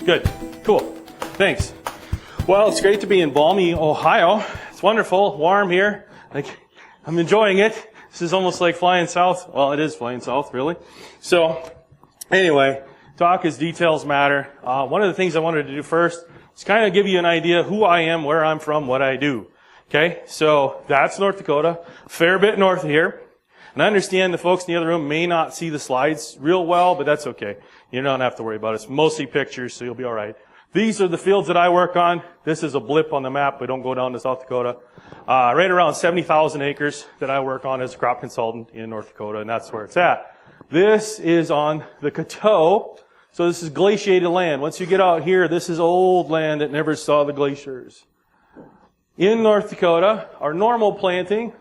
Good. Cool. Thanks. Well, it's great to be in balmy Ohio. It's wonderful. Warm here. I'm enjoying it. This is almost like flying south. Well, it is flying south, really. So, anyway, talk is details matter. One of the things I wanted to do first is kind of give you an idea who I am, where I'm from, what I do. Okay? So, that's North Dakota. A fair bit north of here. And I understand the folks in the other room may not see the slides real well, but that's okay. You don't have to worry about it. It's mostly pictures, so you'll be all right. These are the fields that I work on. This is a blip on the map. We don't go down to South Dakota. Right around 70,000 acres that I work on as a crop consultant in North Dakota, and that's where it's at. This is on the Coteau. So this is glaciated land. Once you get out here, this is old land that never saw the glaciers. In North Dakota, our normal planting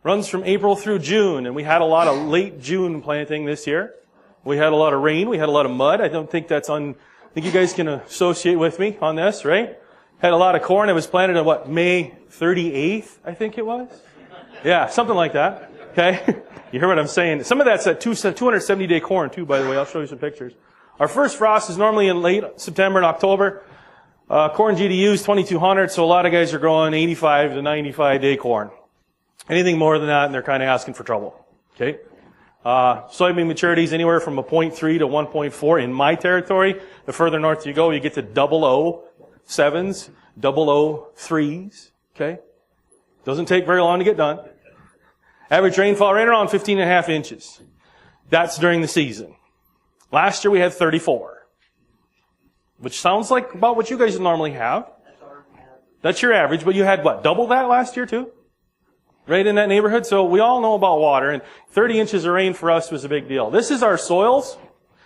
runs from April through June, and we had a lot of late June planting this year. We had a lot of rain. We had a lot of mud. I don't think that's I think you guys can associate with me on this, right? Had a lot of corn. It was planted on May 38th, I think it was? Yeah, something like that. Okay? You hear what I'm saying? Some of that's at 270-day corn, too, by the way. I'll show you some pictures. Our first frost is normally in late September and October. Corn GDU is 2,200, so a lot of guys are growing 85 to 95-day corn. Anything more than that, and they're kind of asking for trouble. Okay? Soybean maturity is anywhere from a 0.3 to 1.4 in my territory. The further north you go, you get to 007s, 003s. Okay? Doesn't take very long to get done. Average rainfall right around 15.5 inches. That's during the season. Last year we had 34. Which sounds like about what you guys normally have. That's your average, but you had what, double that last year too? Right in that neighborhood? So we all know about water, and 30 inches of rain for us was a big deal. This is our soils.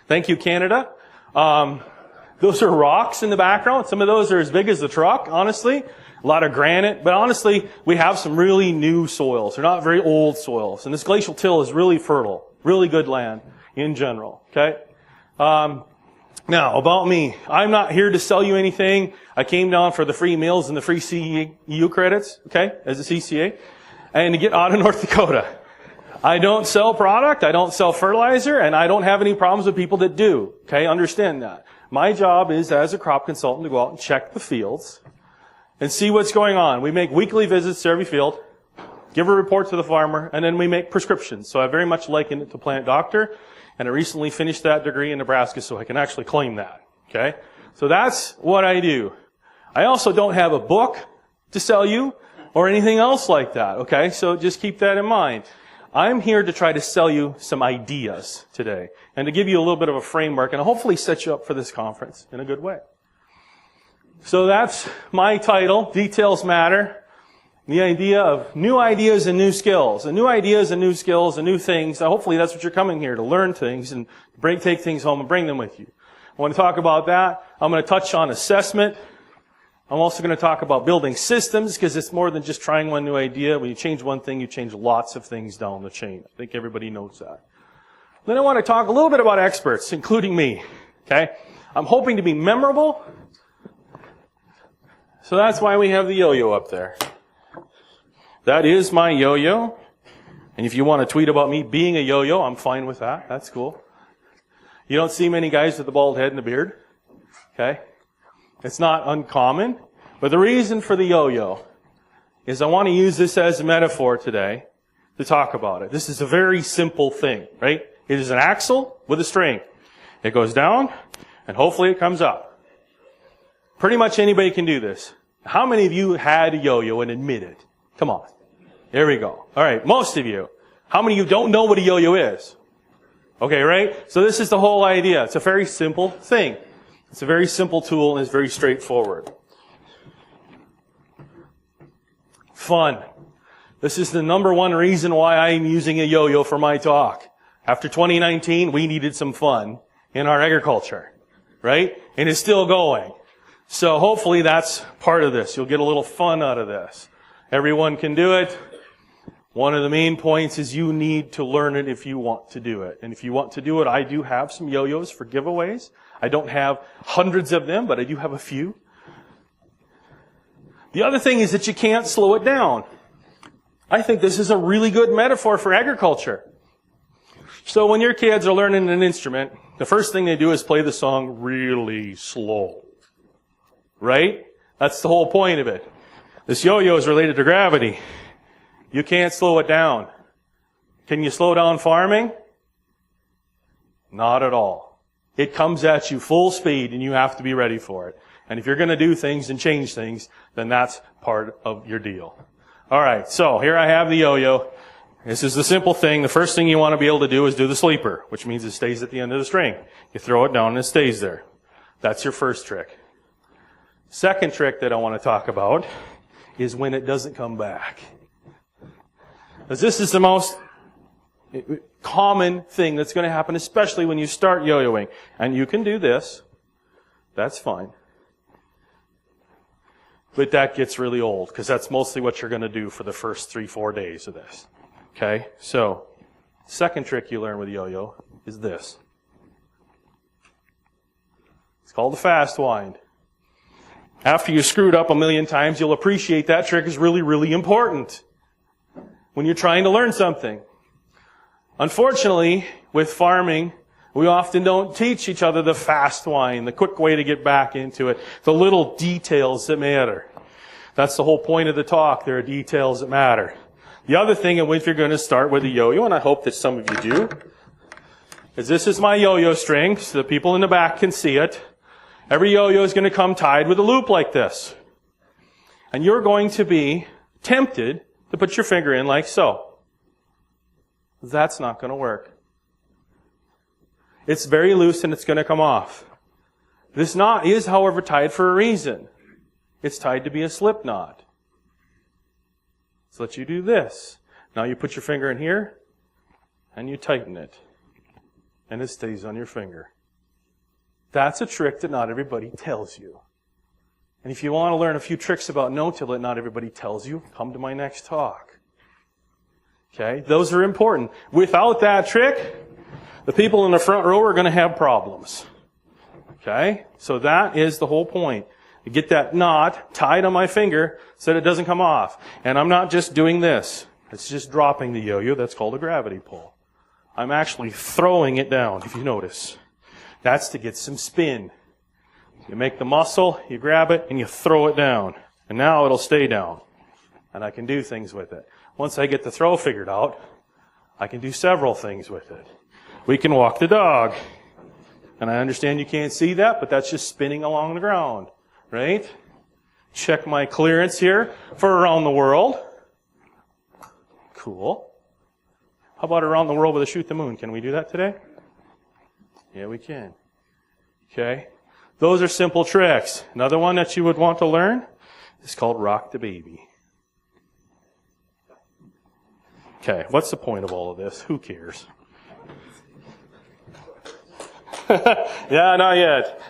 Thank you, Canada. Those are rocks in the background. Some of those are as big as the truck, honestly. A lot of granite. But honestly, we have some really new soils. They're not very old soils. And this glacial till is really fertile. Really good land in general. Okay? Now, about me. I'm not here to sell you anything. I came down for the free meals and the free CEU credits, okay, as a CCA, and to get out of North Dakota. I don't sell product, I don't sell fertilizer, and I don't have any problems with people that do. Okay, understand that. My job is, as a crop consultant, to go out and check the fields and see what's going on. We make weekly visits to every field, give a report to the farmer, and then we make prescriptions. So I very much liken it to plant doctor, and I recently finished that degree in Nebraska, so I can actually claim that. Okay, so that's what I do. I also don't have a book to sell you or anything else like that. Okay, so just keep that in mind. I'm here to try to sell you some ideas today and to give you a little bit of a framework and hopefully set you up for this conference in a good way. So that's my title, Details Matter. The idea of new ideas and new skills. And new ideas and new skills and new things. Hopefully that's what you're coming here, to learn things and take things home and bring them with you. I want to talk about that. I'm going to touch on assessment. I'm also going to talk about building systems, because it's more than just trying one new idea. When you change one thing, you change lots of things down the chain. I think everybody knows that. Then I want to talk a little bit about experts, including me. Okay? I'm hoping to be memorable. So that's why we have the yo-yo up there. That is my yo-yo. And if you want to tweet about me being a yo-yo, I'm fine with that. That's cool. You don't see many guys with the bald head and the beard. Okay? It's not uncommon. But the reason for the yo-yo is I want to use this as a metaphor today to talk about it. This is a very simple thing, right? It is an axle with a string. It goes down, and hopefully it comes up. Pretty much anybody can do this. How many of you had a yo-yo and admit it? Come on. There we go. All right, most of you. How many of you don't know what a yo-yo is? Okay, right? So this is the whole idea. It's a very simple thing. It's a very simple tool, and it's very straightforward. Fun. This is the number one reason why I'm using a yo-yo for my talk. After 2019, we needed some fun in our agriculture, right? And it's still going. So hopefully that's part of this. You'll get a little fun out of this. Everyone can do it. One of the main points is you need to learn it if you want to do it. And if you want to do it, I do have some yo-yos for giveaways. I don't have hundreds of them, but I do have a few. The other thing is that you can't slow it down. I think this is a really good metaphor for agriculture. So when your kids are learning an instrument, the first thing they do is play the song really slow. right? That's the whole point of it. This yo-yo is related to gravity. You can't slow it down. Can you slow down farming? Not at all. It comes at you full speed and you have to be ready for it. And if you're going to do things and change things, then that's part of your deal. All right, so here I have the yo-yo. This is the simple thing. The first thing you want to be able to do is do the sleeper, which means it stays at the end of the string. You throw it down and it stays there. That's your first trick. Second trick that I want to talk about is when it doesn't come back. Because this is the most common thing that's going to happen, especially when you start yo-yoing. And you can do this. That's fine. But that gets really old, because that's mostly what you're going to do for the first 3-4 days of this. Okay? So, second trick you learn with yo-yo is this. It's called the fast wind. After you screwed up a million times, you'll appreciate that trick is really, really important when you're trying to learn something. Unfortunately, with farming, we often don't teach each other the fast wind, the quick way to get back into it, the little details that matter. That's the whole point of the talk. There are details that matter. The other thing, and if you're going to start with a yo-yo, and I hope that some of you do, is this is my yo-yo string, so the people in the back can see it. Every yo-yo is going to come tied with a loop like this. And you're going to be tempted to put your finger in like so. That's not going to work. It's very loose and it's going to come off. This knot is, however, tied for a reason. It's tied to be a slip knot. So let you do this. Now you put your finger in here and you tighten it. And it stays on your finger. That's a trick that not everybody tells you. And if you want to learn a few tricks about no-till that not everybody tells you, come to my next talk. Okay? Those are important. Without that trick, the people in the front row are going to have problems. Okay? So that is the whole point. You get that knot tied on my finger so that it doesn't come off. And I'm not just doing this. It's just dropping the yo-yo. That's called a gravity pull. I'm actually throwing it down, if you notice. That's to get some spin. You make the muscle, you grab it, and you throw it down. And now it'll stay down. And I can do things with it. Once I get the throw figured out, I can do several things with it. We can walk the dog. And I understand you can't see that, but that's just spinning along the ground. Right? Check my clearance here for around the world. Cool. How about around the world with a shoot the moon? Can we do that today? Yeah, we can. Okay? Those are simple tricks. Another one that you would want to learn is called rock the baby. Okay, what's the point of all of this? Who cares? Yeah, not yet.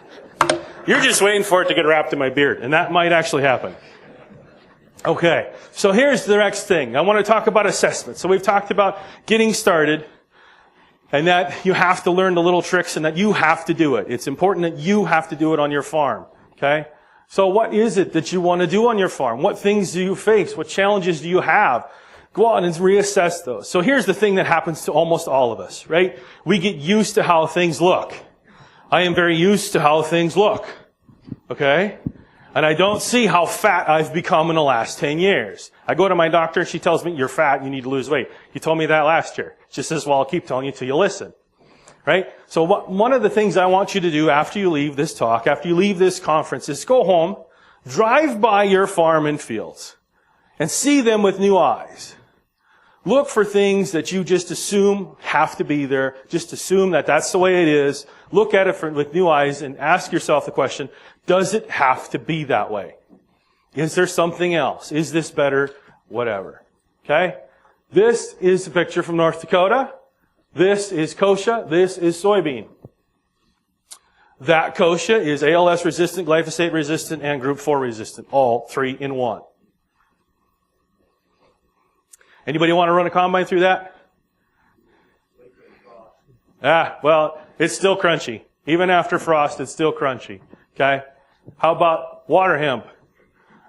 You're just waiting for it to get wrapped in my beard, and that might actually happen. Okay, so here's the next thing. I want to talk about assessment. So we've talked about getting started, and that you have to learn the little tricks and that you have to do it. It's important that you have to do it on your farm. Okay? So what is it that you want to do on your farm? What things do you face? What challenges do you have? Go on and reassess those. So here's the thing that happens to almost all of us, right? We get used to how things look. I am very used to how things look. Okay? And I don't see how fat I've become in the last 10 years. I go to my doctor and she tells me, you're fat, you need to lose weight. You told me that last year. She says, well, I'll keep telling you till you listen. Right? So one of the things I want you to do after you leave this talk, after you leave this conference, is go home, drive by your farm and fields, and see them with new eyes. Look for things that you just assume have to be there. Just assume that that's the way it is. Look at it with new eyes and ask yourself the question, does it have to be that way? Is there something else? Is this better? Whatever. Okay? This is a picture from North Dakota. This is kochia. This is soybean. That kochia is ALS resistant, glyphosate resistant, and group 4 resistant. All three in one. Anybody want to run a combine through that? Well, it's still crunchy. Even after frost, it's still crunchy. Okay? How about water hemp?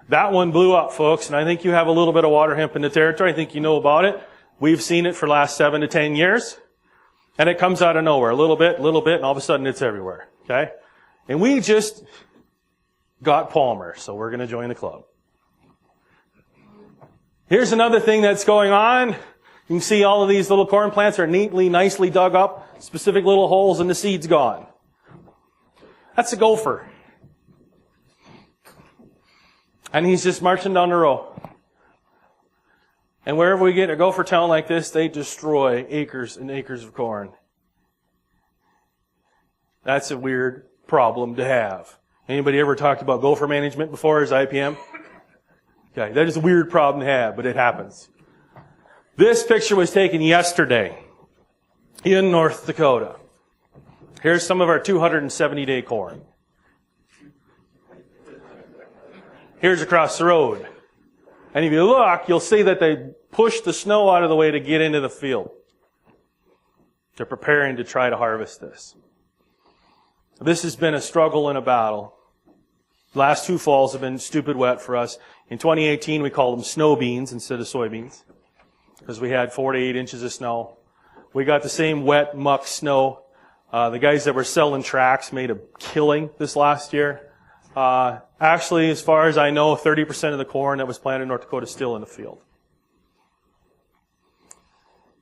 That one blew up, folks, and I think you have a little bit of water hemp in the territory. I think you know about it. We've seen it for the last 7 to 10 years. And it comes out of nowhere. A little bit, and all of a sudden it's everywhere. Okay? And we just got Palmer, so we're going to join the club. Here's another thing that's going on. You can see all of these little corn plants are neatly, nicely dug up, specific little holes, and the seed's gone. That's a gopher. And he's just marching down the row. And wherever we get a gopher town like this, they destroy acres and acres of corn. That's a weird problem to have. Anybody ever talked about gopher management before as IPM? Okay, that is a weird problem to have, but it happens. This picture was taken yesterday in North Dakota. Here's some of our 270-day corn. Here's across the road. And if you look, you'll see that they pushed the snow out of the way to get into the field. They're preparing to try to harvest this. This has been a struggle and a battle. The last 2 falls have been stupid wet for us. In 2018, we called them snow beans instead of soybeans because we had 4 to 8 inches of snow. We got the same wet, muck snow. The guys that were selling tracks made a killing this last year. Actually, as far as I know, 30% of the corn that was planted in North Dakota is still in the field.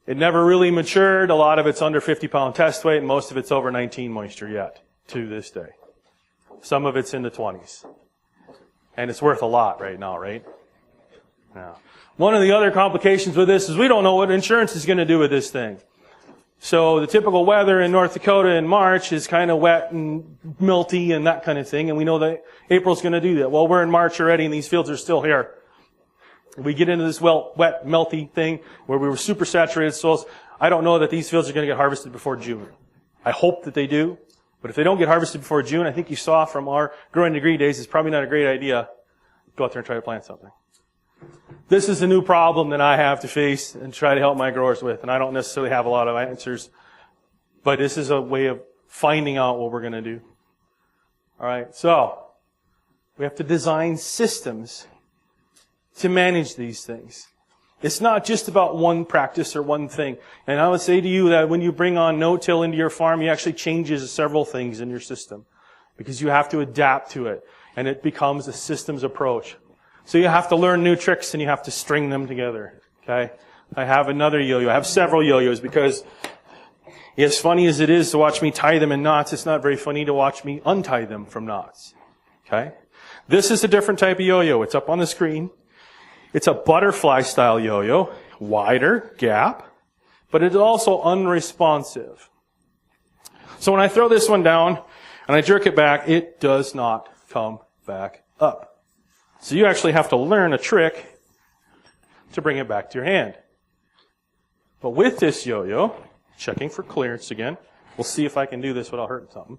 It never really matured. A lot of it's under 50-pound test weight, and most of it's over 19 moisture yet to this day. Some of it's in the 20s. And it's worth a lot right now, right? Now, one of the other complications with this is we don't know what insurance is going to do with this thing. So the typical weather in North Dakota in March is kind of wet and milty and that kind of thing, and we know that April's going to do that. Well, we're in March already, and these fields are still here. We get into this wet, melty thing where we were super saturated soils. I don't know that these fields are going to get harvested before June. I hope that they do, but if they don't get harvested before June, I think you saw from our growing degree days, it's probably not a great idea to go out there and try to plant something. This is a new problem that I have to face and try to help my growers with, and I don't necessarily have a lot of answers, but this is a way of finding out what we're going to do. All right, so we have to design systems to manage these things. It's not just about one practice or one thing. And I would say to you that when you bring on no-till into your farm, you actually changes several things in your system because you have to adapt to it, and it becomes a systems approach. So you have to learn new tricks and you have to string them together. Okay? I have another yo-yo. I have several yo-yos because as funny as it is to watch me tie them in knots, it's not very funny to watch me untie them from knots. Okay? This is a different type of yo-yo. It's up on the screen. It's a butterfly style yo-yo, wider gap, but it's also unresponsive. So when I throw this one down and I jerk it back, it does not come back up. So you actually have to learn a trick to bring it back to your hand. But with this yo-yo, checking for clearance again, we'll see if I can do this without hurting something.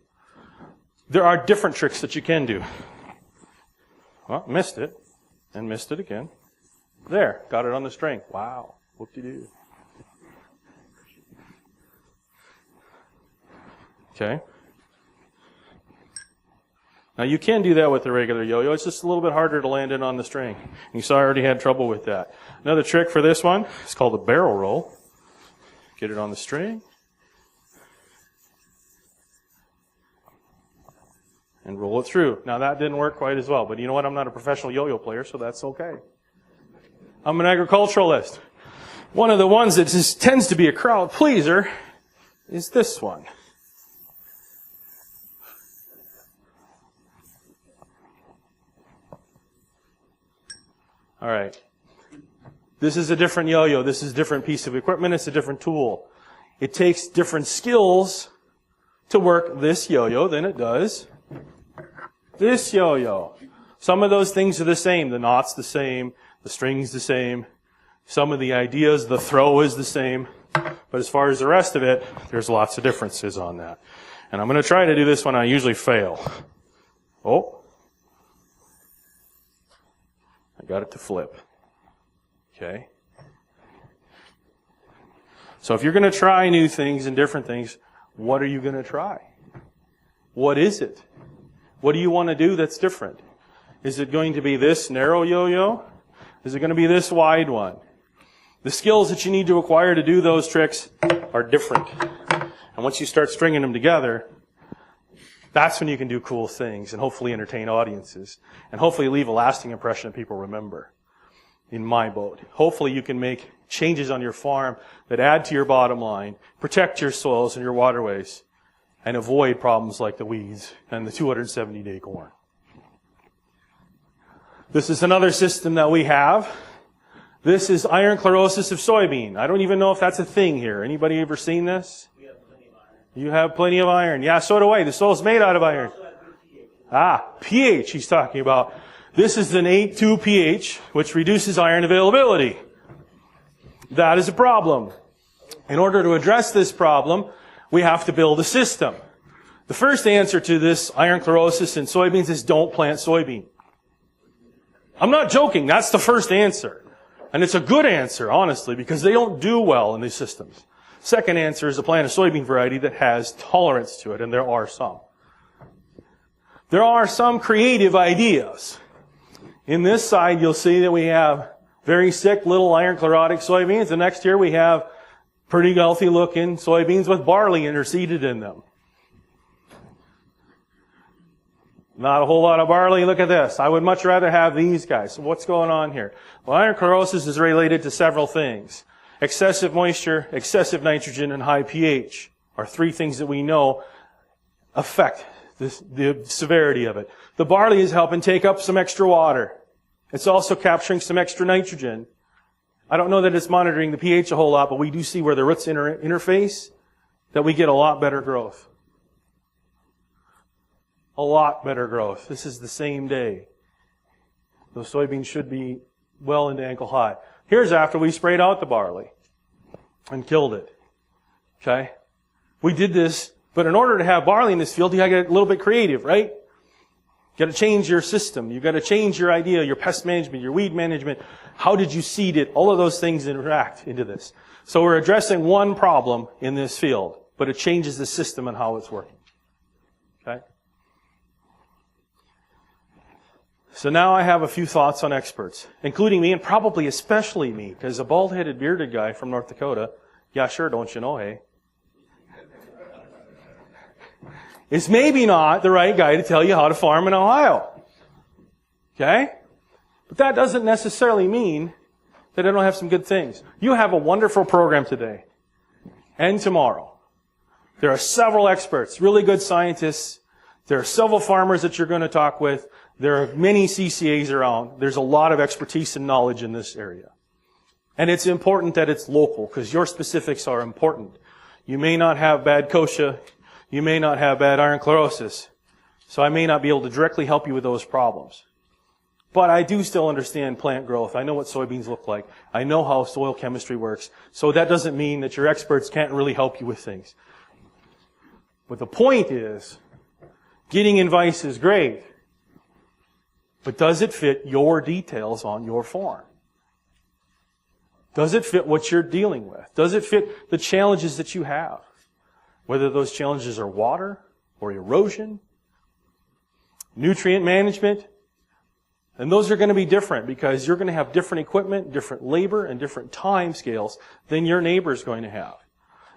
There are different tricks that you can do. Well, missed it, and missed it again. There, got it on the string. Wow, whoop-de-doo. Okay. Now you can do that with a regular yo-yo. It's just a little bit harder to land it on the string. You saw I already had trouble with that. Another trick for this one is called a barrel roll. Get it on the string. And roll it through. Now that didn't work quite as well, but you know what? I'm not a professional yo-yo player, so that's okay. I'm an agriculturalist. One of the ones that just tends to be a crowd pleaser is this one. All right. This is a different yo-yo. This is a different piece of equipment. It's a different tool. It takes different skills to work this yo-yo than it does this yo-yo. Some of those things are the same. The knot's the same. The string's the same. Some of the ideas, the throw is the same. But as far as the rest of it, there's lots of differences on that. And I'm going to try to do this one. I usually fail. Oh. I got it to flip. Okay. So if you're going to try new things and different things, what are you going to try? What is it? What do you want to do that's different? Is it going to be this narrow yo-yo? Is it going to be this wide one? The skills that you need to acquire to do those tricks are different. And once you start stringing them together, That's when you can do cool things and hopefully entertain audiences and hopefully leave a lasting impression that people remember. In my boat, hopefully you can make changes on your farm that add to your bottom line, protect your soils and your waterways, and avoid problems like the weeds and the 270-day corn. This is another system that we have. This is iron chlorosis of soybean. I don't even know if that's a thing here. Anybody ever seen this? We have plenty of iron. You have plenty of iron. Yeah, so do I. The soil's made out of iron. pH he's talking about. This is an 8.2 pH, which reduces iron availability. That is a problem. In order to address this problem, we have to build a system. The first answer to this iron chlorosis in soybeans is don't plant soybean. I'm not joking. That's the first answer. And it's a good answer, honestly, because they don't do well in these systems. Second answer is to plant a soybean variety that has tolerance to it, and there are some. There are some creative ideas. In this side, you'll see that we have very sick little iron chlorotic soybeans. The next here we have pretty healthy looking soybeans with barley interseeded in them. Not a whole lot of barley. Look at this. I would much rather have these guys. So what's going on here? Well, iron chlorosis is related to several things. Excessive moisture, excessive nitrogen, and high pH are three things that we know affect the severity of it. The barley is helping take up some extra water. It's also capturing some extra nitrogen. I don't know that it's monitoring the pH a whole lot, but we do see where the roots interface that we get a lot better growth. A lot better growth. This is the same day. Those soybeans should be well into ankle high. Here's after we sprayed out the barley and killed it. Okay? We did this, but in order to have barley in this field, you gotta get a little bit creative, right? You gotta change your system. You gotta change your idea, your pest management, your weed management. How did you seed it? All of those things interact into this. So we're addressing one problem in this field, but it changes the system and how it's working. Okay? So now I have a few thoughts on experts, including me, and probably especially me, because a bald-headed, bearded guy from North Dakota, yeah, sure, don't you know, hey, is maybe not the right guy to tell you how to farm in Ohio. Okay? But that doesn't necessarily mean that I don't have some good things. You have a wonderful program today and tomorrow. There are several experts, really good scientists. There are several farmers that you're going to talk with. There are many CCAs around. There's a lot of expertise and knowledge in this area. And it's important that it's local, because your specifics are important. You may not have bad kochia. You may not have bad iron chlorosis. So I may not be able to directly help you with those problems. But I do still understand plant growth. I know what soybeans look like. I know how soil chemistry works. So that doesn't mean that your experts can't really help you with things. But the point is, getting advice is great. But does it fit your details on your farm? Does it fit what you're dealing with? Does it fit the challenges that you have? Whether those challenges are water or erosion, nutrient management. And those are going to be different because you're going to have different equipment, different labor, and different time scales than your neighbor's going to have.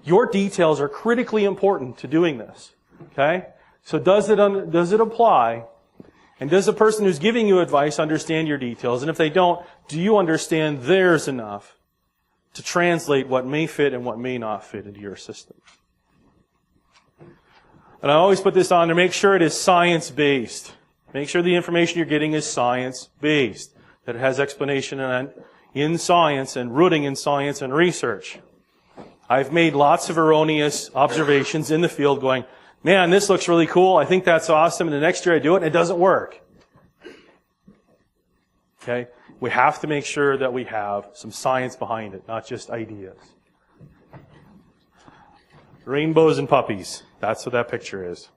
Your details are critically important to doing this. Okay? So does it apply? And does the person who's giving you advice understand your details? And if they don't, do you understand theirs enough to translate what may fit and what may not fit into your system? And I always put this on to make sure it is science-based. Make sure the information you're getting is science-based, that it has explanation in science and rooting in science and research. I've made lots of erroneous observations in the field going, man, this looks really cool. I think that's awesome. And the next year I do it and it doesn't work. Okay? We have to make sure that we have some science behind it, not just ideas. Rainbows and puppies. That's what that picture is.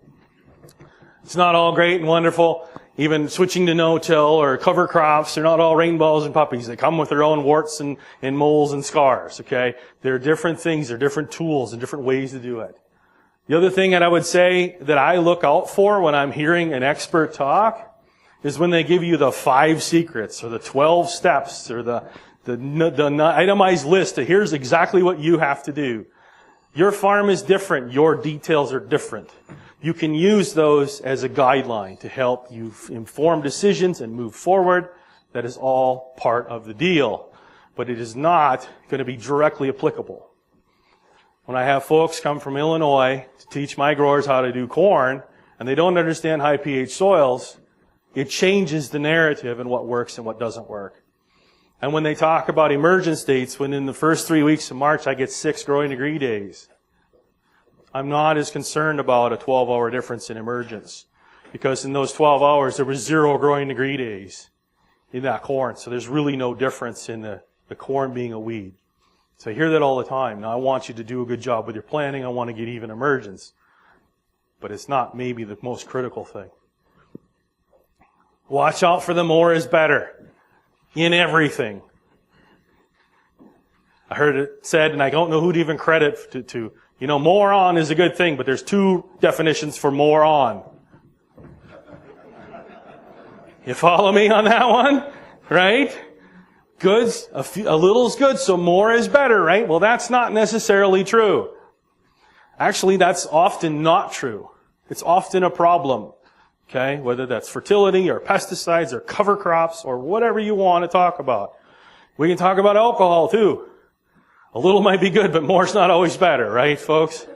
It's not all great and wonderful. Even switching to no-till or cover crops, they're not all rainbows and puppies. They come with their own warts and moles and scars, okay? They're different things. They're different tools and different ways to do it. The other thing that I would say that I look out for when I'm hearing an expert talk is when they give you the 5 secrets or the 12 steps or the itemized list of here's exactly what you have to do. Your farm is different. Your details are different. You can use those as a guideline to help you inform decisions and move forward. That is all part of the deal. But it is not going to be directly applicable. When I have folks come from Illinois to teach my growers how to do corn, and they don't understand high pH soils, it changes the narrative and what works and what doesn't work. And when they talk about emergence dates, when in the first 3 weeks of March I get 6 growing degree days, I'm not as concerned about a 12-hour difference in emergence. Because in those 12 hours, there was 0 growing degree days in that corn. So there's really no difference in the corn being a weed. So I hear that all the time. Now I want you to do a good job with your planting. I want to get even emergence. But it's not maybe the most critical thing. Watch out for the more is better in everything. I heard it said, and I don't know who to even credit to. More on is a good thing, but there's 2 definitions for more on. You follow me on that one? Right? Goods, a little is good, so more is better, right? Well, that's not necessarily true. Actually, that's often not true. It's often a problem. Okay? Whether that's fertility or pesticides or cover crops or whatever you want to talk about. We can talk about alcohol too. A little might be good, but more's not always better, right, folks?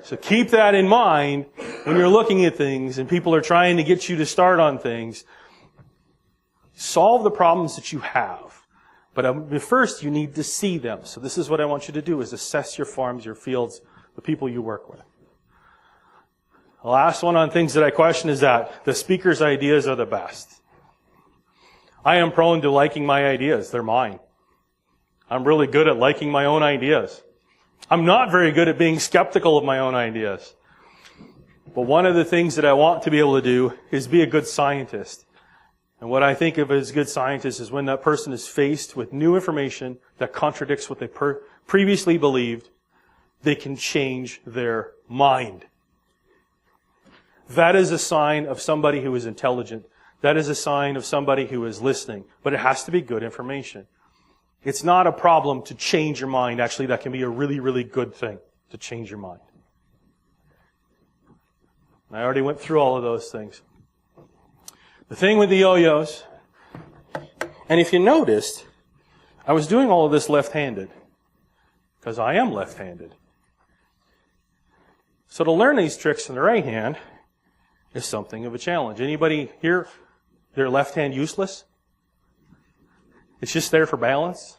So keep that in mind when you're looking at things and people are trying to get you to start on things. Solve the problems that you have. But first, you need to see them. So this is what I want you to do, is assess your farms, your fields, the people you work with. The last one on things that I question is that the speaker's ideas are the best. I am prone to liking my ideas. They're mine. I'm really good at liking my own ideas. I'm not very good at being skeptical of my own ideas. But one of the things that I want to be able to do is be a good scientist. And what I think of as good scientists is when that person is faced with new information that contradicts what they previously believed, they can change their mind. That is a sign of somebody who is intelligent. That is a sign of somebody who is listening. But it has to be good information. It's not a problem to change your mind. Actually, that can be a really, really good thing, to change your mind. I already went through all of those things. The thing with the yo-yos, and if you noticed, I was doing all of this left-handed, because I am left-handed. So to learn these tricks in the right hand is something of a challenge. Anybody here, their left hand useless? It's just there for balance?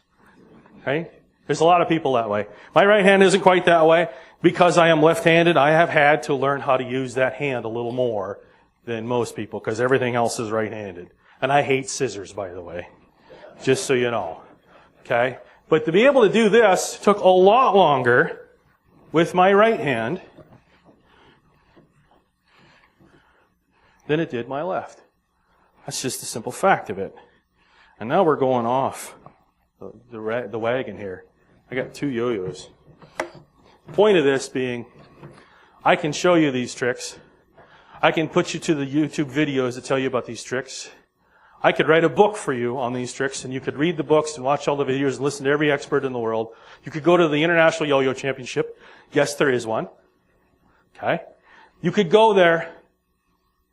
Right? There's a lot of people that way. My right hand isn't quite that way. Because I am left-handed, I have had to learn how to use that hand a little more than most people, because everything else is right-handed. And I hate scissors, by the way. Just so you know. Okay? But to be able to do this took a lot longer with my right hand than it did my left. That's just the simple fact of it. And now we're going off the wagon here. I got 2 yo-yos. The point of this being, I can show you these tricks. I can put you to the YouTube videos that tell you about these tricks. I could write a book for you on these tricks, and you could read the books and watch all the videos and listen to every expert in the world. You could go to the International Yo-Yo Championship. Yes, there is one. Okay? You could go there,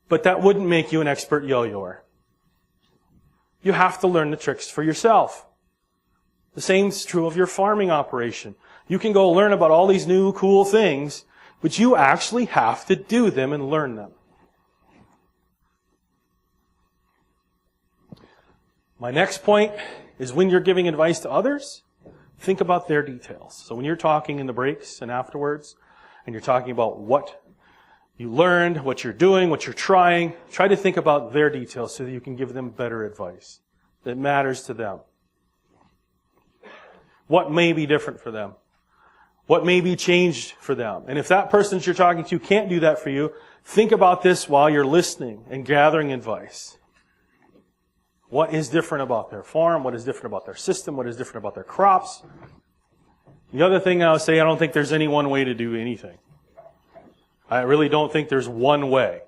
but that wouldn't make you an expert yo-yoer. You have to learn the tricks for yourself. The same is true of your farming operation. You can go learn about all these new cool things, but you actually have to do them and learn them. My next point is when you're giving advice to others, think about their details. So when you're talking in the breaks and afterwards, and you're talking about what you learned, what you're doing, what you're trying, try to think about their details so that you can give them better advice that matters to them. What may be different for them? What may be changed for them? And if that person that you're talking to can't do that for you, think about this while you're listening and gathering advice. What is different about their farm? What is different about their system? What is different about their crops? The other thing I'll say, I don't think there's any one way to do anything. I really don't think there's one way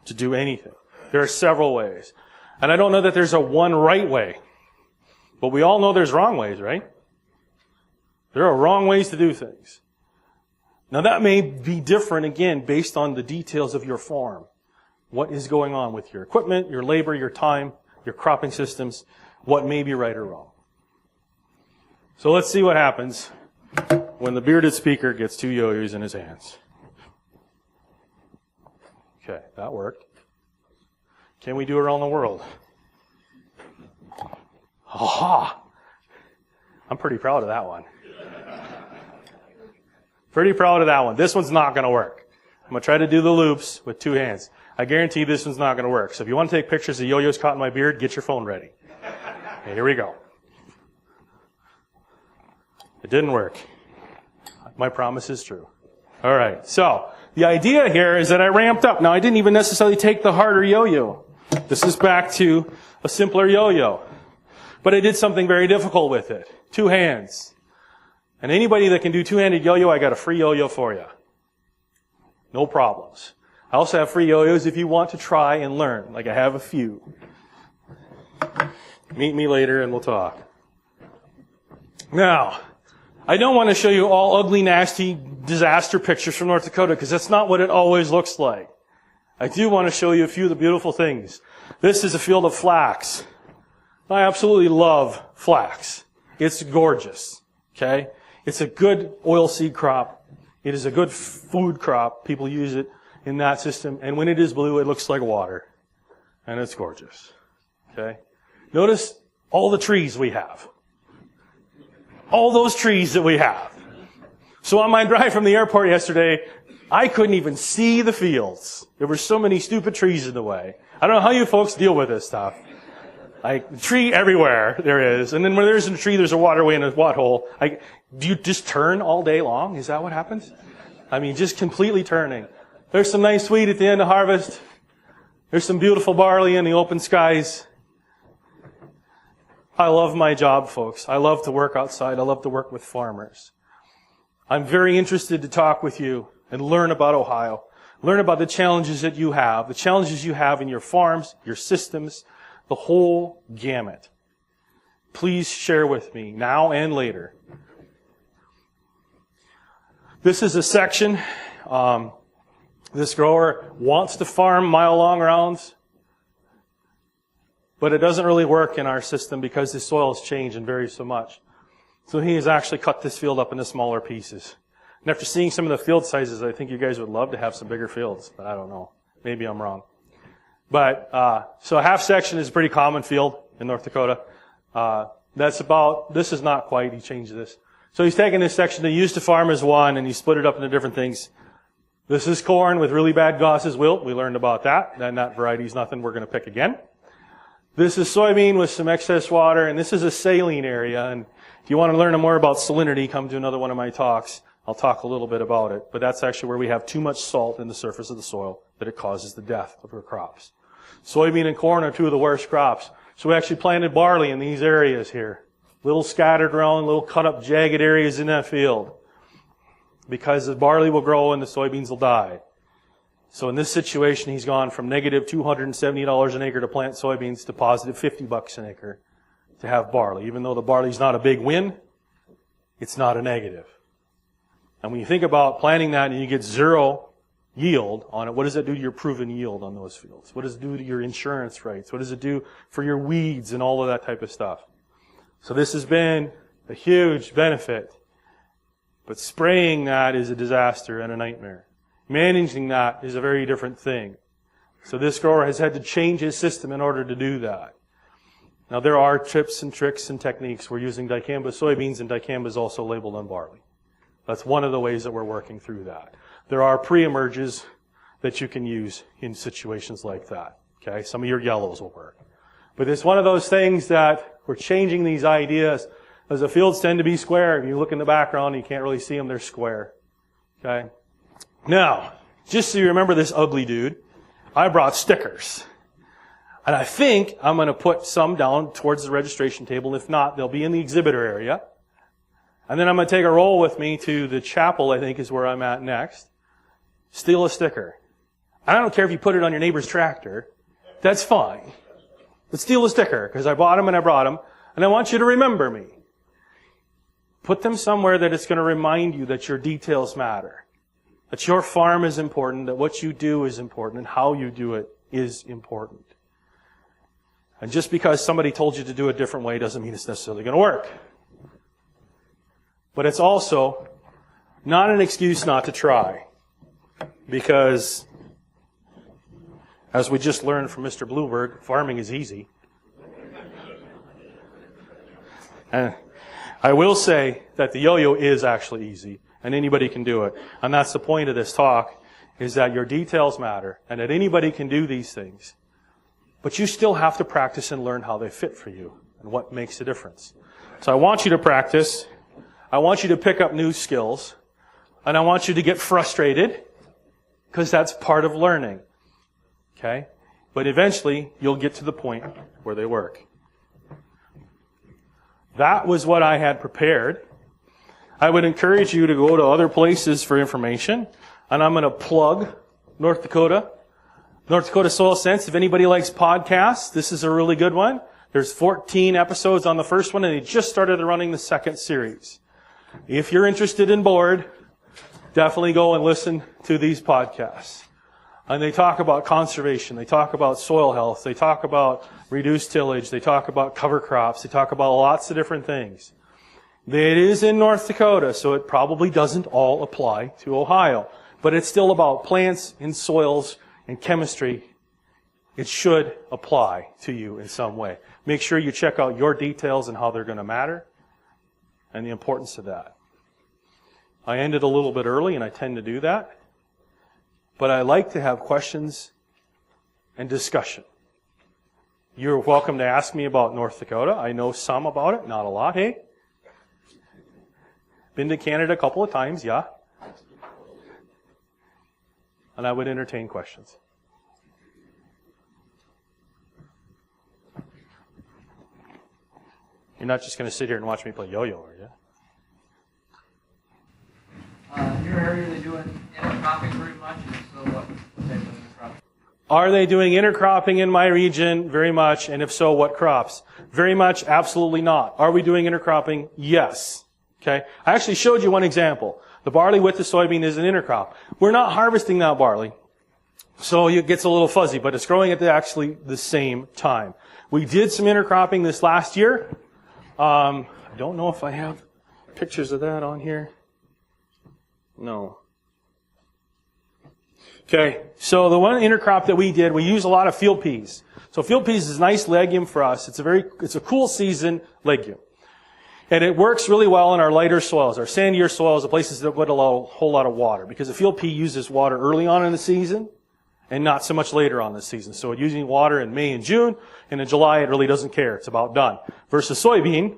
to do anything. There are several ways. And I don't know that there's a one right way. But we all know there's wrong ways, right? There are wrong ways to do things. Now that may be different, again, based on the details of your farm. What is going on with your equipment, your labor, your time, your cropping systems, what may be right or wrong. So let's see what happens when the bearded speaker gets 2 yo-yos in his hands. Okay, that worked. Can we do it around the world? Aha! I'm pretty proud of that one. Pretty proud of that one. This one's not going to work. I'm going to try to do the loops with 2 hands. I guarantee this one's not going to work. So if you want to take pictures of yo-yos caught in my beard, get your phone ready. Okay, here we go. It didn't work. My promise is true. All right. So the idea here is that I ramped up. Now, I didn't even necessarily take the harder yo-yo. This is back to a simpler yo-yo. But I did something very difficult with it. 2 hands. And anybody that can do 2-handed yo-yo, I got a free yo-yo for you. No problems. I also have free yo-yos if you want to try and learn. Like I have a few. Meet me later and we'll talk. Now, I don't want to show you all ugly, nasty disaster pictures from North Dakota because that's not what it always looks like. I do want to show you a few of the beautiful things. This is a field of flax. I absolutely love flax. It's gorgeous. Okay? It's a good oilseed crop. It is a good food crop. People use it in that system. And when it is blue, it looks like water. And it's gorgeous. Okay? Notice all the trees we have. All those trees that we have. So on my drive from the airport yesterday, I couldn't even see the fields. There were so many stupid trees in the way. I don't know how you folks deal with this stuff. Like, tree everywhere there is. And then when there isn't a tree, there's a waterway and a watt-hole. Do you just turn all day long? Is that what happens? I mean, just completely turning. There's some nice wheat at the end of harvest. There's some beautiful barley in the open skies. I love my job, folks. I love to work outside. I love to work with farmers. I'm very interested to talk with you and learn about Ohio. Learn about the challenges that you have, the challenges you have in your farms, your systems, the whole gamut. Please share with me now and later. This is a section. This grower wants to farm mile-long rounds, but it doesn't really work in our system because the soil has changed and varies so much. So he has actually cut this field up into smaller pieces. And after seeing some of the field sizes, I think you guys would love to have some bigger fields, but I don't know. Maybe I'm wrong. But, so a half section is a pretty common field in North Dakota. This is not quite, he changed this. So he's taken this section that he used to farm as one and he split it up into different things. This is corn with really bad Goss's wilt. We learned about that. And that variety is nothing we're going to pick again. This is soybean with some excess water, and this is a saline area. And if you want to learn more about salinity, come to another one of my talks. I'll talk a little bit about it. But that's actually where we have too much salt in the surface of the soil that it causes the death of our crops. Soybean and corn are 2 of the worst crops. So we actually planted barley in these areas here. Little scattered around, little cut up jagged areas in that field. Because the barley will grow and the soybeans will die. So in this situation, he's gone from negative $270 an acre to plant soybeans to positive $50 an acre to have barley. Even though the barley's not a big win, it's not a negative. And when you think about planting that and you get 0 yield on it, what does that do to your proven yield on those fields? What does it do to your insurance rates? What does it do for your weeds and all of that type of stuff? So this has been a huge benefit. But spraying that is a disaster and a nightmare. Managing that is a very different thing. So this grower has had to change his system in order to do that. Now there are tips and tricks and techniques. We're using dicamba soybeans, and dicamba is also labeled on barley. That's one of the ways that we're working through that. There are pre-emerges that you can use in situations like that. Okay, some of your yellows will work. But it's one of those things that we're changing these ideas. As the fields tend to be square. If you look in the background, you can't really see them. They're square. Okay? Now, just so you remember this ugly dude, I brought stickers. And I think I'm going to put some down towards the registration table. If not, they'll be in the exhibitor area. And then I'm going to take a roll with me to the chapel, I think is where I'm at next. Steal a sticker. I don't care if you put it on your neighbor's tractor. That's fine. But steal a sticker, because I bought them and I brought them. And I want you to remember me. Put them somewhere that it's going to remind you that your details matter. That your farm is important, that what you do is important, and how you do it is important. And just because somebody told you to do it a different way doesn't mean it's necessarily going to work. But it's also not an excuse not to try. Because, as we just learned from Mr. Bloomberg, farming is easy. And I will say that the yo-yo is actually easy, and anybody can do it. And that's the point of this talk, is that your details matter, and that anybody can do these things. But you still have to practice and learn how they fit for you, and what makes a difference. So I want you to practice. I want you to pick up new skills. And I want you to get frustrated, because that's part of learning. Okay? But eventually, you'll get to the point where they work. That was what I had prepared. I would encourage you to go to other places for information. And I'm going to plug North Dakota Soil Sense. If anybody likes podcasts, this is a really good one. There's 14 episodes on the first one, and they just started running the second series. If you're interested and bored, definitely go and listen to these podcasts. And they talk about conservation. They talk about soil health. They talk about reduced tillage. They talk about cover crops. They talk about lots of different things. It is in North Dakota, so it probably doesn't all apply to Ohio. But it's still about plants and soils and chemistry. It should apply to you in some way. Make sure you check out your details and how they're going to matter and the importance of that. I ended a little bit early, and I tend to do that. But I like to have questions and discussion. You're welcome to ask me about North Dakota. I know some about it, not a lot, hey? Been to Canada a couple of times, yeah. And I would entertain questions. You're not just going to sit here and watch me play yo-yo, are you? In your area, are they doing intercropping very much? And so what type of intercropping? Are they doing intercropping in my region? Very much. And if so, what crops? Very much, absolutely not. Are we doing intercropping? Yes. Okay. I actually showed you one example. The barley with the soybean is an intercrop. We're not harvesting that barley, so it gets a little fuzzy, but it's growing at actually the same time. We did some intercropping this last year. I don't know if I have pictures of that on here. No. Okay, so the one intercrop that we did, we use a lot of field peas. So field peas is a nice legume for us. It's a cool season legume. And it works really well in our lighter soils, our sandier soils, the places that would allow a whole lot of water. Because the field pea uses water early on in the season and not so much later on in the season. So it's using water in May and June, and in July it really doesn't care. It's about done. Versus soybean,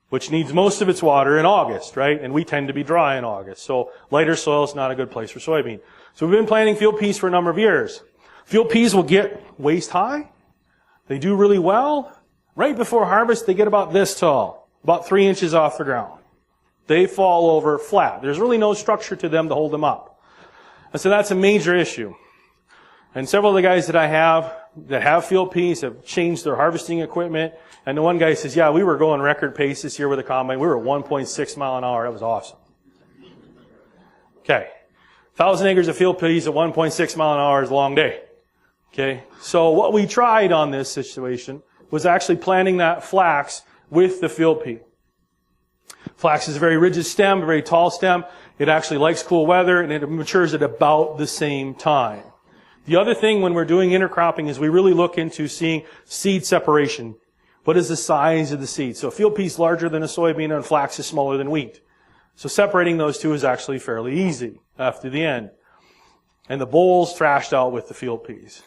which needs most of its water in August, right? And we tend to be dry in August. So lighter soil is not a good place for soybean. So we've been planting field peas for a number of years. Field peas will get waist high. They do really well. Right before harvest, they get about this tall. About 3 inches off the ground. They fall over flat. There's really no structure to them to hold them up. And so that's a major issue. And several of the guys that I have that have field peas have changed their harvesting equipment. And the one guy says, yeah, we were going record pace this year with the combine. We were 1.6 mile an hour. That was awesome. Okay. 1,000 acres of field peas at 1.6 mile an hour is a long day. Okay. So what we tried on this situation was actually planting that flax with the field pea. Flax is a very rigid stem, a very tall stem. It actually likes cool weather, and it matures at about the same time. The other thing when we're doing intercropping is we really look into seeing seed separation. What is the size of the seed? So field pea is larger than a soybean, and flax is smaller than wheat. So separating those two is actually fairly easy after the end. And the bolls thrashed out with the field peas.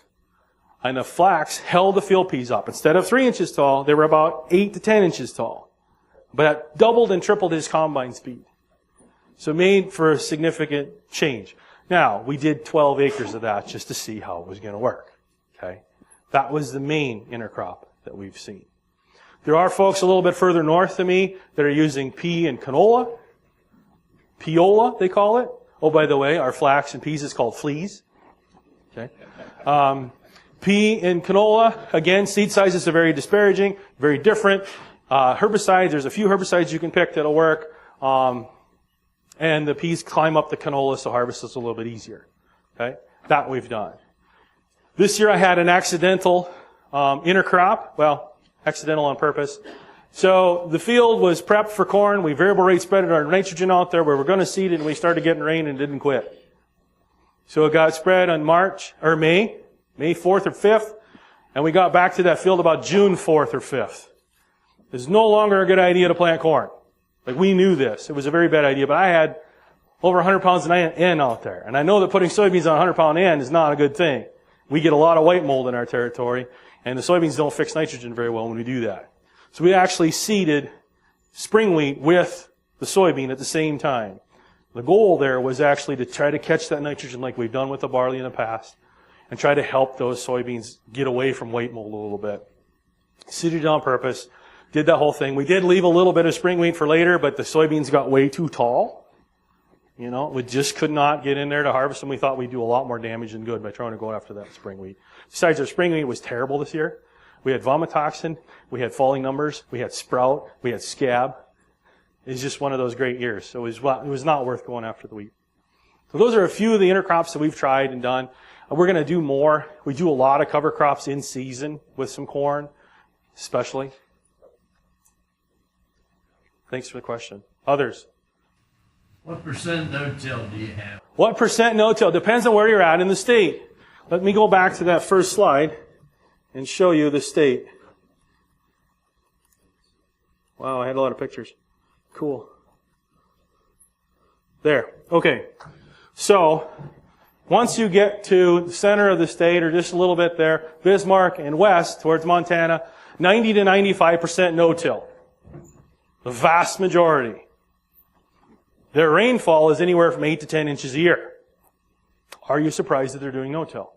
And the flax held the field peas up. Instead of 3 inches tall, they were about 8 to 10 inches tall. But that doubled and tripled his combine speed. So it made for a significant change. Now, we did 12 acres of that just to see how it was going to work. Okay? That was the main intercrop that we've seen. There are folks a little bit further north than me that are using pea and canola. Piola, they call it. Oh, by the way, our flax and peas is called fleas. Okay? Pea and canola, again, seed sizes are very disparaging, very different. Herbicides, there's a few herbicides you can pick that'll work. And and the peas climb up the canola, so harvest is a little bit easier. Okay? That we've done. This year I had an accidental intercrop. Well, accidental on purpose. So the field was prepped for corn. We variable rate spreaded our nitrogen out there. We were going to seed it, and we started getting rain and didn't quit. So it got spread on May 4th or 5th, and we got back to that field about June 4th or 5th. It's no longer a good idea to plant corn. Like, we knew this. It was a very bad idea, but I had over 100 pounds of N out there. And I know that putting soybeans on 100 pound N is not a good thing. We get a lot of white mold in our territory, and the soybeans don't fix nitrogen very well when we do that. So we actually seeded spring wheat with the soybean at the same time. The goal there was actually to try to catch that nitrogen like we've done with the barley in the past, and try to help those soybeans get away from white mold a little bit. Seeded it on purpose. Did that whole thing. We did leave a little bit of spring wheat for later, but the soybeans got way too tall. You know, we just could not get in there to harvest them. We thought we'd do a lot more damage than good by trying to go after that spring wheat. Besides, our spring wheat was terrible this year. We had vomitoxin, we had falling numbers, we had sprout, we had scab. It was just one of those great years. So it was not worth going after the wheat. So those are a few of the intercrops that we've tried and done. We're going to do more. We do a lot of cover crops in season with some corn, especially. Thanks for the question. Others? What percent no-till do you have? What percent no-till? Depends on where you're at in the state. Let me go back to that first slide and show you the state. Wow, I had a lot of pictures. Cool. There. Okay. So, once you get to the center of the state, or just a little bit there, Bismarck and west towards Montana, 90 to 95% no-till. The vast majority. Their rainfall is anywhere from 8 to 10 inches a year. Are you surprised that they're doing no-till?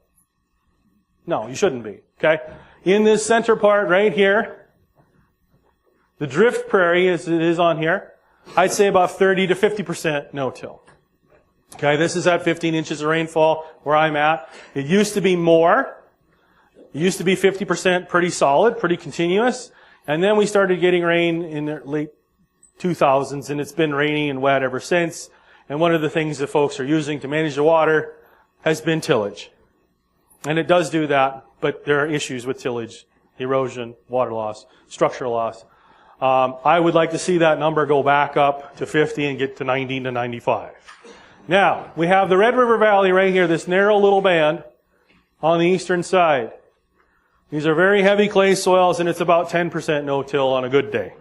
No, you shouldn't be. Okay? In this center part right here, the drift prairie, as it is on here, I'd say about 30 to 50% no-till. Okay, this is at 15 inches of rainfall where I'm at. It used to be more. It used to be 50% pretty solid, pretty continuous. And then we started getting rain in the late 2000s, and it's been rainy and wet ever since. And one of the things that folks are using to manage the water has been tillage. And it does do that, but there are issues with tillage, erosion, water loss, structural loss. I would like to see that number go back up to 50 and get to 90 to 95. Now, we have the Red River Valley right here, this narrow little band on the eastern side. These are very heavy clay soils, and it's about 10% no-till on a good day.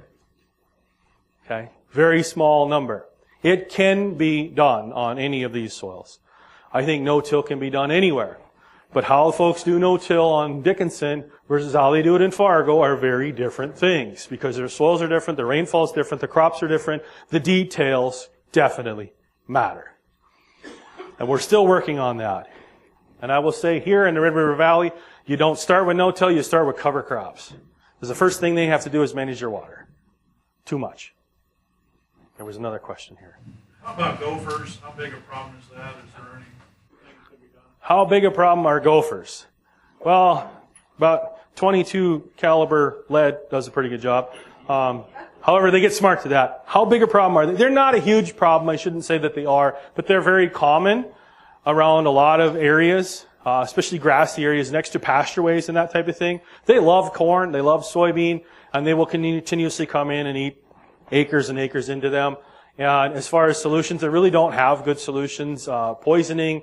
Okay? Very small number. It can be done on any of these soils. I think no-till can be done anywhere. But how folks do no-till on Dickinson versus how they do it in Fargo are very different things, because their soils are different, the rainfall is different, the crops are different, the details definitely matter. And we're still working on that. And I will say here in the Red River Valley, you don't start with no-till, you start with cover crops. Because the first thing they have to do is manage your water. Too much. There was another question here. How about gophers? How big a problem is that? Is there anything that could be done? How big a problem are gophers? Well, about 22 caliber lead does a pretty good job. However, they get smart to that. How big a problem are they? They're not a huge problem. I shouldn't say that they are, but they're very common around a lot of areas, especially grassy areas next to pastureways and that type of thing. They love corn, they love soybean, and they will continuously come in and eat acres and acres into them. And as far as solutions, they really don't have good solutions. Poisoning,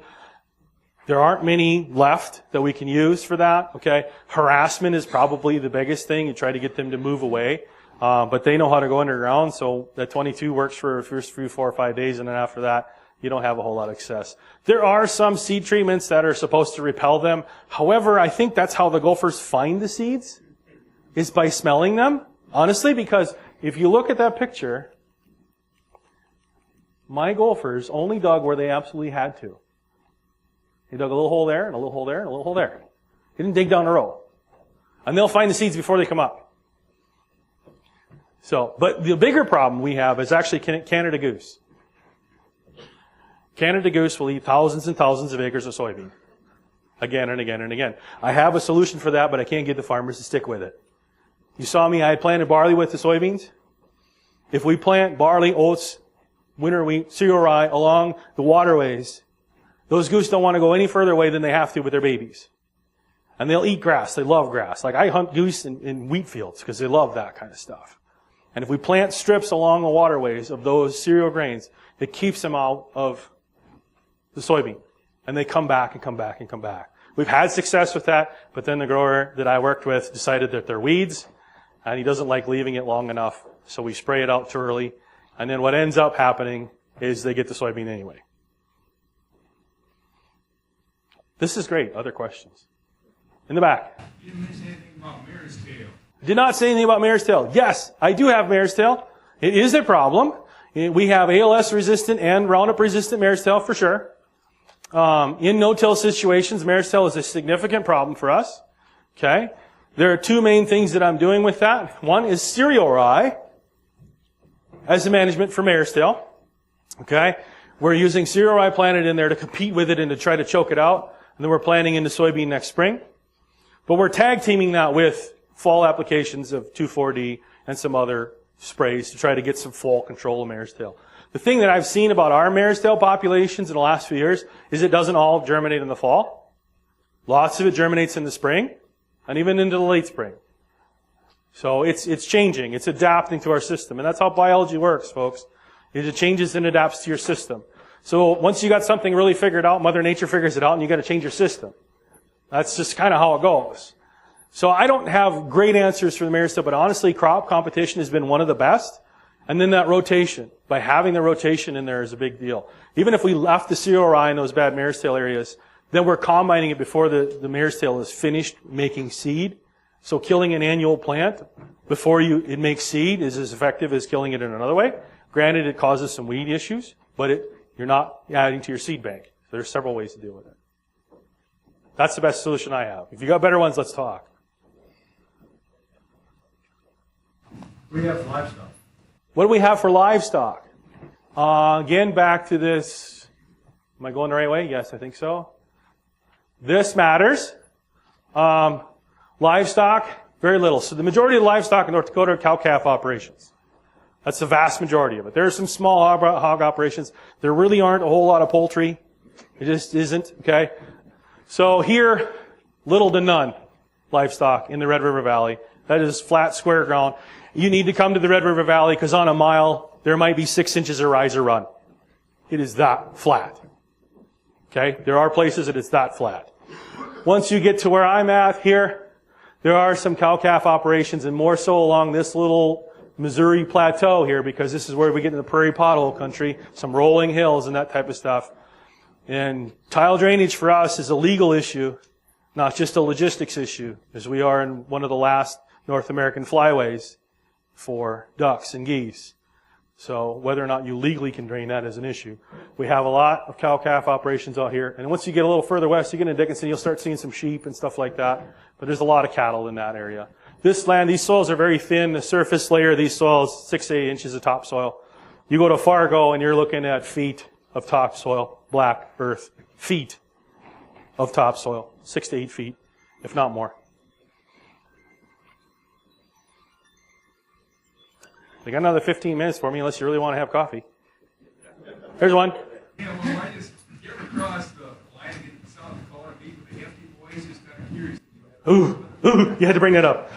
there aren't many left that we can use for that. Okay, harassment is probably the biggest thing. You try to get them to move away, but they know how to go underground. So that 22 works for the first 3, 4, or 5 days, and then after that, you don't have a whole lot of success. There are some seed treatments that are supposed to repel them. However, I think that's how the gophers find the seeds, is by smelling them. Honestly, because if you look at that picture, my gophers only dug where they absolutely had to. They dug a little hole there, and a little hole there, and a little hole there. They didn't dig down a row. And they'll find the seeds before they come up. So, but the bigger problem we have is actually Canada goose. Canada goose will eat thousands and thousands of acres of soybean. Again and again and again. I have a solution for that, but I can't get the farmers to stick with it. You saw me, I had planted barley with the soybeans. If we plant barley, oats, winter wheat, cereal rye along the waterways, those goose don't want to go any further away than they have to with their babies. And they'll eat grass. They love grass. Like I hunt goose in wheat fields because they love that kind of stuff. And if we plant strips along the waterways of those cereal grains, it keeps them out of the soybean. And they come back and come back and come back. We've had success with that, but then the grower that I worked with decided that they're weeds, and he doesn't like leaving it long enough, so we spray it out too early. And then what ends up happening is they get the soybean anyway. This is great. Other questions? In the back. You didn't mention anything about mare's tail. Did not say anything about mare's tail. Yes, I do have mare's tail. It is a problem. We have ALS resistant and Roundup resistant mare's tail for sure. In no-till situations, mare's tail is a significant problem for us. Okay? There are two main things that I'm doing with that. One is cereal rye as a management for mare's tail. Okay? We're using cereal rye planted in there to compete with it and to try to choke it out. And then we're planting into soybean next spring. But we're tag teaming that with fall applications of 2,4-D and some other sprays to try to get some fall control of mare's tail. The thing that I've seen about our mare's tail populations in the last few years is it doesn't all germinate in the fall. Lots of it germinates in the spring and even into the late spring. So it's changing. It's adapting to our system. And that's how biology works, folks. It changes and adapts to your system. So once you got something really figured out, Mother Nature figures it out and you got to change your system. That's just kind of how it goes. So I don't have great answers for the mare's tail, but honestly, crop competition has been one of the best. And then that rotation. By having the rotation in there is a big deal. Even if we left the cereal rye in those bad mare's tail areas, then we're combining it before the mare's tail is finished making seed. So killing an annual plant before it makes seed is as effective as killing it in another way. Granted, it causes some weed issues, but you're not adding to your seed bank. So there's several ways to deal with it. That's the best solution I have. If you got better ones, let's talk. We have livestock. What do we have for livestock? Again, back to this. Am I going the right way? Yes, I think so. This matters. Livestock, very little. So the majority of the livestock in North Dakota are cow-calf operations. That's the vast majority of it. There are some small hog operations. There really aren't a whole lot of poultry. It just isn't, okay? So here, little to none livestock in the Red River Valley. That is flat, square ground. You need to come to the Red River Valley because on a mile, there might be 6 inches of rise or run. It is that flat. Okay? There are places that it's that flat. Once you get to where I'm at here, there are some cow-calf operations and more so along this little Missouri plateau here because this is where we get into the prairie pothole country, some rolling hills and that type of stuff. And tile drainage for us is a legal issue, not just a logistics issue, as we are in one of the last North American flyways for ducks and geese. So whether or not you legally can drain that is an issue. We have a lot of cow-calf operations out here. And once you get a little further west, you get into Dickinson, you'll start seeing some sheep and stuff like that. But there's a lot of cattle in that area. This land, these soils are very thin. The surface layer of these soils, 6 to 8 inches of topsoil. You go to Fargo and you're looking at feet of topsoil, black earth, feet of topsoil, 6 to 8 feet, if not more. They got another 15 minutes for me unless you really want to have coffee. Here's one. Yeah, well, I just, you ever crossed the line to get to South Dakota, meet with the hefty boys, just kind of curious. Ooh, you had to bring that up.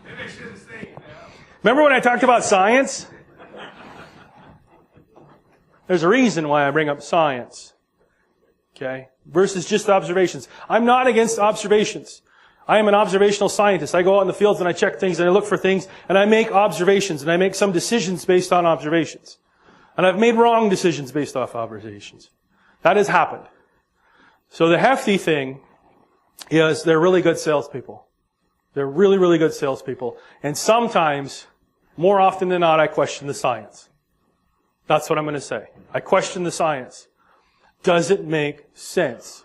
Maybe I should have said that. Remember when I talked about science? There's a reason why I bring up science. Okay? Versus just observations. I'm not against observations. I am an observational scientist. I go out in the fields and I check things and I look for things and I make observations and I make some decisions based on observations. And I've made wrong decisions based off observations. That has happened. So the hefty thing is they're really good salespeople. They're really, really good salespeople. And sometimes, more often than not, I question the science. That's what I'm going to say. I question the science. Does it make sense?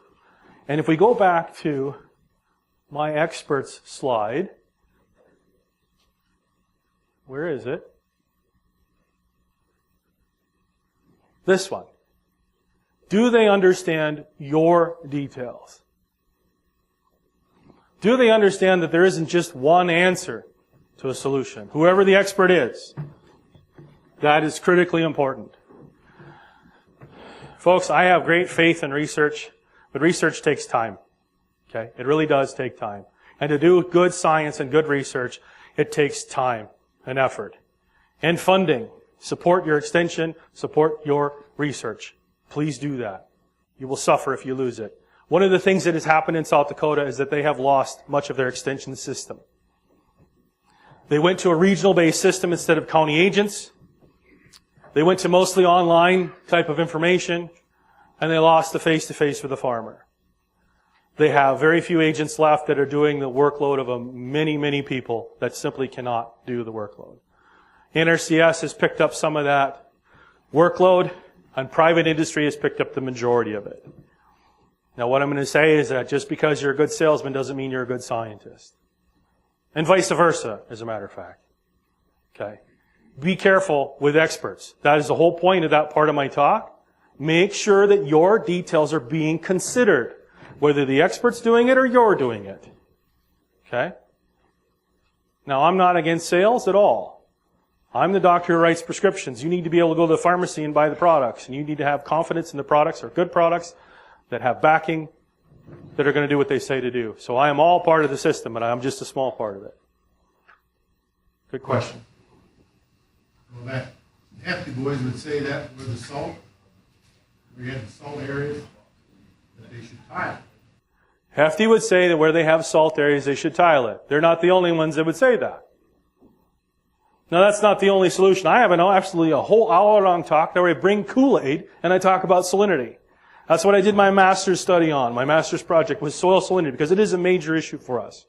And if we go back to my experts slide, where is it? This one. Do they understand your details? Do they understand that there isn't just one answer to a solution? Whoever the expert is, That is critically important. Folks, I have great faith in research, but research takes time. Okay? It really does take time. And to do good science and good research, it takes time and effort. And funding. Support your extension, support your research. Please do that. You will suffer if you lose it. One of the things that has happened in South Dakota is that they have lost much of their extension system. They went to a regional-based system instead of county agents. They went to mostly online type of information, and they lost the face-to-face with the farmer. They have very few agents left that are doing the workload of many, many people that simply cannot do the workload. NRCS has picked up some of that workload, and private industry has picked up the majority of it. Now, what I'm going to say is that just because you're a good salesman doesn't mean you're a good scientist. And vice versa, as a matter of fact. Okay? Be careful with experts. That is the whole point of that part of my talk. Make sure that your details are being considered, whether the expert's doing it or you're doing it. Okay? Now, I'm not against sales at all. I'm the doctor who writes prescriptions. You need to be able to go to the pharmacy and buy the products. And you need to have confidence in the products are good products that have backing that are going to do what they say to do. So I am all part of the system, but I'm just a small part of it. Good question. Well, that hefty boys would say that where the salt, where you had the salt areas, that they should tile. Hefty would say that where they have salt areas, they should tile it. They're not the only ones that would say that. Now, that's not the only solution. I have absolutely a whole hour-long talk where I bring Kool-Aid and I talk about salinity. That's what I did my master's study on. My master's project was soil salinity because it is a major issue for us.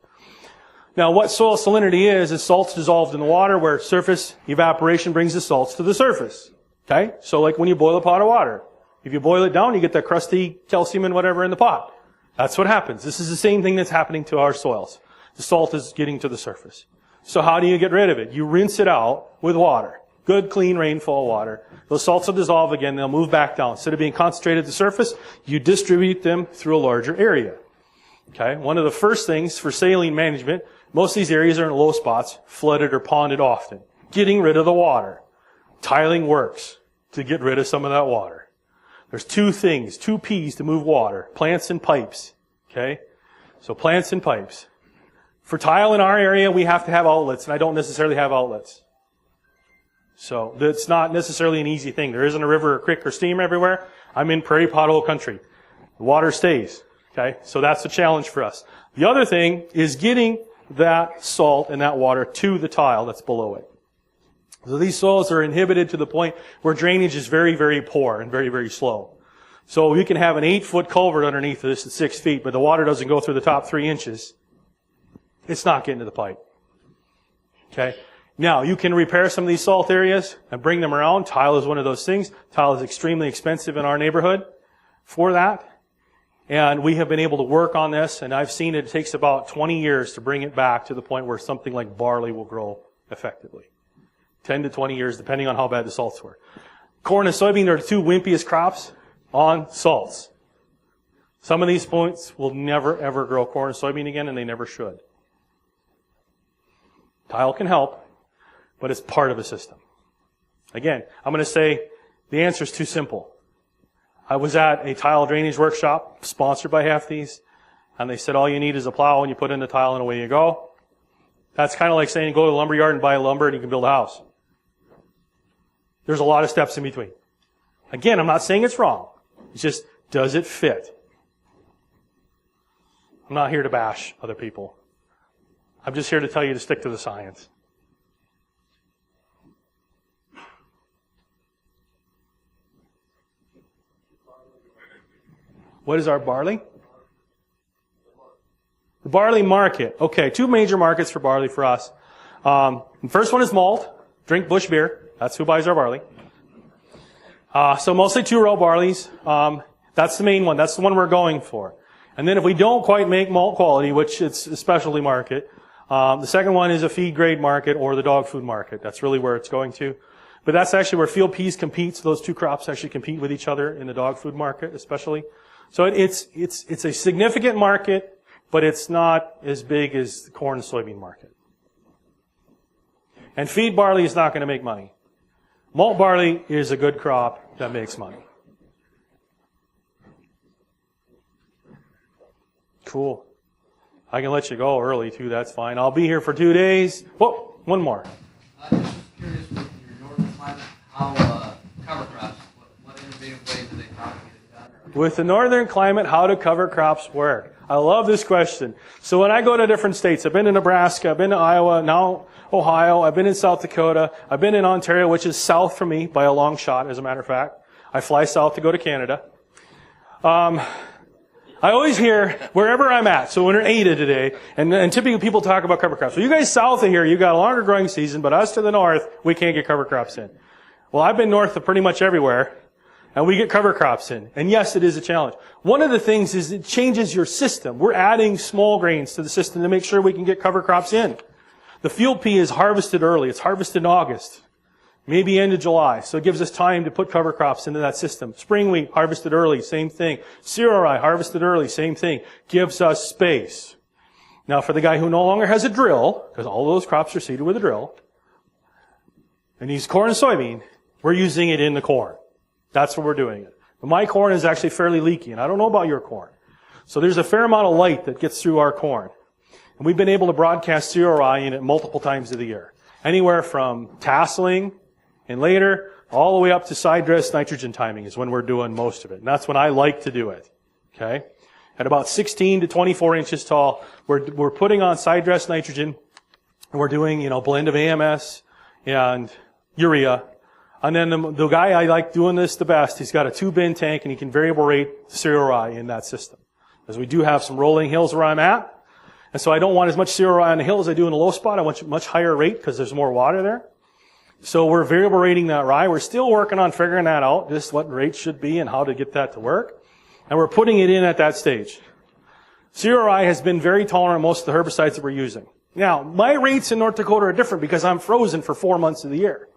Now, what soil salinity is salts dissolved in the water where surface evaporation brings the salts to the surface. Okay? So like when you boil a pot of water. If you boil it down, you get that crusty calcium and whatever in the pot. That's what happens. This is the same thing that's happening to our soils. The salt is getting to the surface. So how do you get rid of it? You rinse it out with water. Good, clean rainfall water. Those salts will dissolve again. They'll move back down. Instead of being concentrated at the surface, you distribute them through a larger area. Okay? One of the first things for saline management, most of these areas are in low spots, flooded or ponded often. Getting rid of the water. Tiling works to get rid of some of that water. There's two things, two P's to move water. Plants and pipes. Okay? So plants and pipes. For tile in our area, we have to have outlets, and I don't necessarily have outlets. So it's not necessarily an easy thing. There isn't a river or creek or stream everywhere. I'm in prairie pothole country. The water stays. Okay? So that's a challenge for us. The other thing is getting that salt and that water to the tile that's below it. So these soils are inhibited to the point where drainage is very, very poor and very, very slow. So you can have an 8-foot culvert underneath this at 6 feet, but the water doesn't go through the top 3 inches. It's not getting to the pipe. Okay? Now, you can repair some of these salt areas and bring them around. Tile is one of those things. Tile is extremely expensive in our neighborhood for that. And we have been able to work on this, and I've seen it takes about 20 years to bring it back to the point where something like barley will grow effectively. 10 to 20 years, depending on how bad the salts were. Corn and soybean are the two wimpiest crops on salts. Some of these points will never, ever grow corn and soybean again, and they never should. Tile can help, but it's part of a system. Again, I'm going to say the answer is too simple. I was at a tile drainage workshop sponsored by Hefty's, and they said all you need is a plow and you put in the tile and away you go. That's kind of like saying go to the lumber yard and buy lumber and you can build a house. There's a lot of steps in between. Again, I'm not saying it's wrong. It's just, does it fit? I'm not here to bash other people. I'm just here to tell you to stick to the science. What is our barley? The barley market. Okay, 2 major markets for barley for us. The first one is malt. Drink Bush beer. That's who buys our barley. So mostly 2-row barleys. That's the main one. That's the one we're going for. And then if we don't quite make malt quality, which it's a specialty market, the second one is a feed grade market or the dog food market. That's really where it's going to. But that's actually where field peas compete. So those 2 crops actually compete with each other in the dog food market, especially. So it's a significant market, but it's not as big as the corn and soybean market. And feed barley is not going to make money. Malt barley is a good crop that makes money. Cool. I can let you go early too, that's fine. I'll be here for 2 days. Whoa, one more. Just curious with your northern climate, how cover crops, what innovative ways do they talk to get it done? With the northern climate, how do cover crops work? I love this question. So when I go to different states, I've been to Nebraska, I've been to Iowa, now Ohio, I've been in South Dakota, I've been in Ontario, which is south from me by a long shot, as a matter of fact. I fly south to go to Canada. I always hear, wherever I'm at, so we're in Ada today, and typically people talk about cover crops. So you guys south of here, you got a longer growing season, but us to the north, we can't get cover crops in. Well, I've been north of pretty much everywhere, and we get cover crops in. And yes, it is a challenge. One of the things is it changes your system. We're adding small grains to the system to make sure we can get cover crops in. The field pea is harvested early. It's harvested in August, maybe end of July. So it gives us time to put cover crops into that system. Spring wheat, harvested early, same thing. Cereal rye, harvested early, same thing. Gives us space. Now, for the guy who no longer has a drill, because all those crops are seeded with a drill, and he's corn and soybean, we're using it in the corn. That's what we're doing it. But my corn is actually fairly leaky, and I don't know about your corn. So there's a fair amount of light that gets through our corn. And we've been able to broadcast cereal rye in it multiple times of the year. Anywhere from tasseling and later, all the way up to side dress nitrogen timing is when we're doing most of it. And that's when I like to do it. Okay? At about 16 to 24 inches tall, we're putting on side dress nitrogen, and we're doing, blend of AMS and urea. And then the guy I like doing this the best, he's got a 2-bin tank and he can variable rate cereal rye in that system. Because we do have some rolling hills where I'm at. And so I don't want as much cereal rye on the hill as I do in the low spot. I want a much higher rate because there's more water there. So we're variable rating that rye. We're still working on figuring that out, just what rate should be and how to get that to work. And we're putting it in at that stage. Cereal rye has been very tolerant to most of the herbicides that we're using. Now, my rates in North Dakota are different because I'm frozen for 4 months of the year.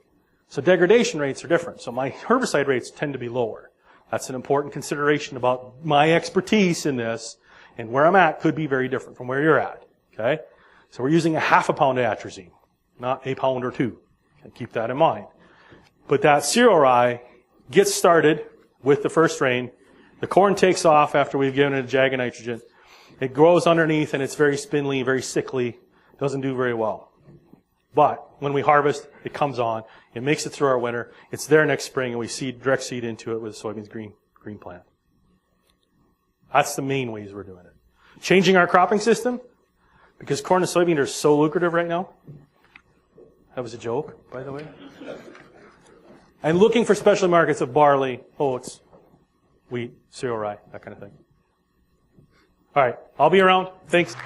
So degradation rates are different. So my herbicide rates tend to be lower. That's an important consideration about my expertise in this, and where I'm at could be very different from where you're at. Okay? So we're using a half a pound of atrazine, not a pound or 2. Okay, keep that in mind. But that cereal rye gets started with the first rain. The corn takes off after we've given it a jag of nitrogen. It grows underneath and it's very spindly, very sickly. Doesn't do very well. But when we harvest, it comes on. It makes it through our winter. It's there next spring, and we direct seed into it with soybeans green plant. That's the main ways we're doing it. Changing our cropping system, because corn and soybean are so lucrative right now. That was a joke, by the way. And looking for specialty markets of barley, oats, wheat, cereal rye, that kind of thing. All right, I'll be around. Thanks.